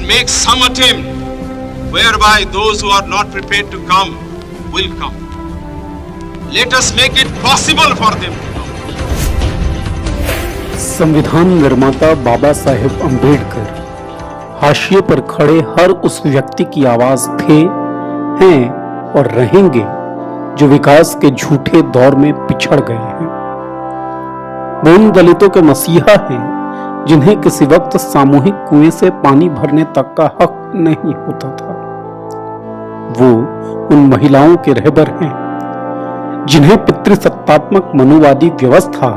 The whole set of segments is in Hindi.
make some attempt whereby those who are not prepared to come will come. Let us make it possible for them to come. संविधान निर्माता बाबा साहेब अम्बेडकर हाशिए पर खड़े हर उस व्यक्ति की आवाज थे, हैं और रहेंगे जो विकास के झूठे दौर में पिछड़ गए हैं। वो उन दलितों के मसीहा हैं जिन्हें किसी वक्त सामूहिक कुएं से पानी भरने तक का हक नहीं होता था। वो उन महिलाओं के रहबर हैं जिन्हें पितृसत्तात्मक मनुवादी व्यवस्था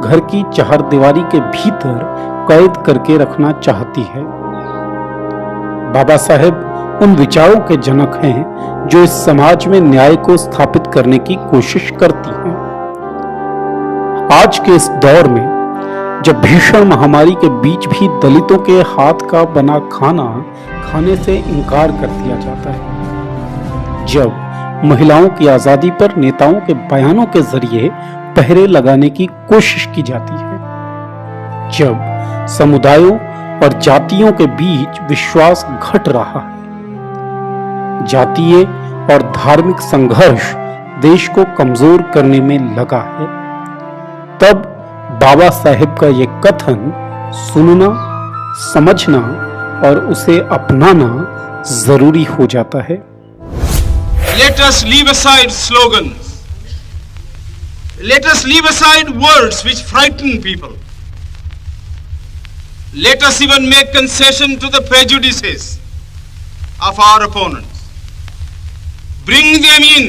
घर की चारदीवारी के भीतर कैद करके रखना चाहती है। बाबा साहेब उन विचारों के जनक हैं जो इस समाज में न्याय को स्थापित करने की कोशिश करती हैं। आज के इस दौर में जब भीषण महामारी के बीच भी दलितों के हाथ का बना खाना खाने से इनकार कर दिया जाता है, जब महिलाओं की आजादी पर नेताओं के बयानों के जरिए पहरे लगाने की कोशिश की जाती है, जब समुदायों और जातियों के बीच विश्वास घट रहा है, जातीय और धार्मिक संघर्ष देश को कमजोर करने में लगा है, तब बाबा साहेब का ये कथन सुनना, समझना और उसे अपनाना जरूरी हो जाता है। Let us leave aside slogans. Let us leave aside words which frighten people. Let us even make concession to the prejudices of our opponents. Bring them in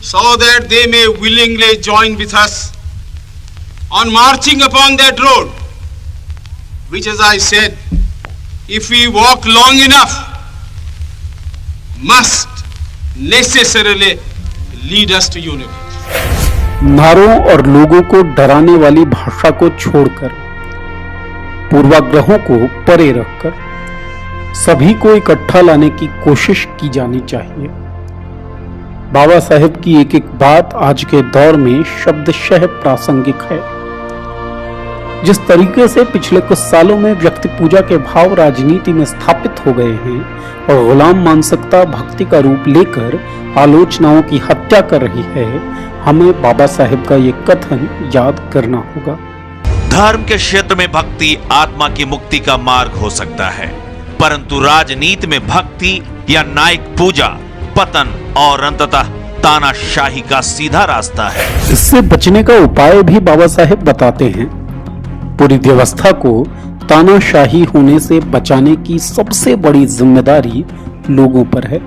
so that they may willingly join with us on marching upon that road, which, as I said, if we walk long enough, must necessarily lead us to unity. नारों और लोगों को डराने वाली भाषा को छोड़कर, पूर्वाग्रहों को परे रखकर सभी को इकट्ठा लाने की कोशिश की जानी चाहिए। बाबा साहेब की एक एक बात आज के दौर में शब्दशः प्रासंगिक है। जिस तरीके से पिछले कुछ सालों में व्यक्ति पूजा के भाव राजनीति में स्थापित हो गए हैं और गुलाम मानसिकता भक्ति का रूप लेकर आलोचनाओं की हत्या कर रही है, हमें बाबा साहेब का ये कथन याद करना होगा। धर्म के क्षेत्र में भक्ति आत्मा की मुक्ति का मार्ग हो सकता है, परंतु राजनीति में भक्ति या न्यायिक पूजा पतन और अंततः तानाशाही का सीधा रास्ता है। इससे बचने का उपाय भी बाबा साहेब बताते हैं। पूरी व्यवस्था को तानाशाही होने से बचाने की सबसे बड़ी जिम्मेदारी लोगों पर है।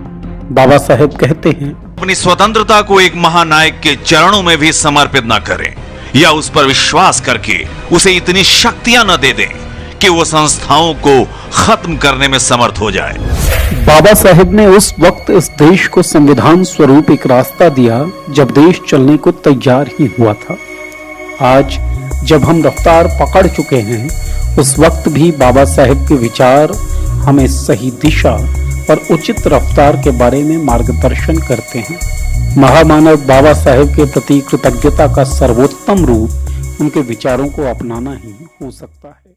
बाबा साहेब कहते हैं, अपनी स्वतंत्रता को एक महानायक के चरणों में भी समर्पित न करें या उस पर विश्वास करके उसे इतनी शक्तियां न दे दें कि वो संस्थाओं को खत्म करने में समर्थ हो जाए। बाबा साहेब ने उस वक्त इस देश को संविधान स्वरूप एक रास्ता दिया जब देश चलने को तैयार ही हुआ था। आज जब हम रफ्तार पकड़ चुके हैं, उस वक्त भी बाबा साहेब के विचार हमें सही दिशा और उचित रफ्तार के बारे में मार्गदर्शन करते हैं। महामानव बाबा साहेब के प्रति कृतज्ञता का सर्वोत्तम रूप उनके विचारों को अपनाना ही हो सकता है।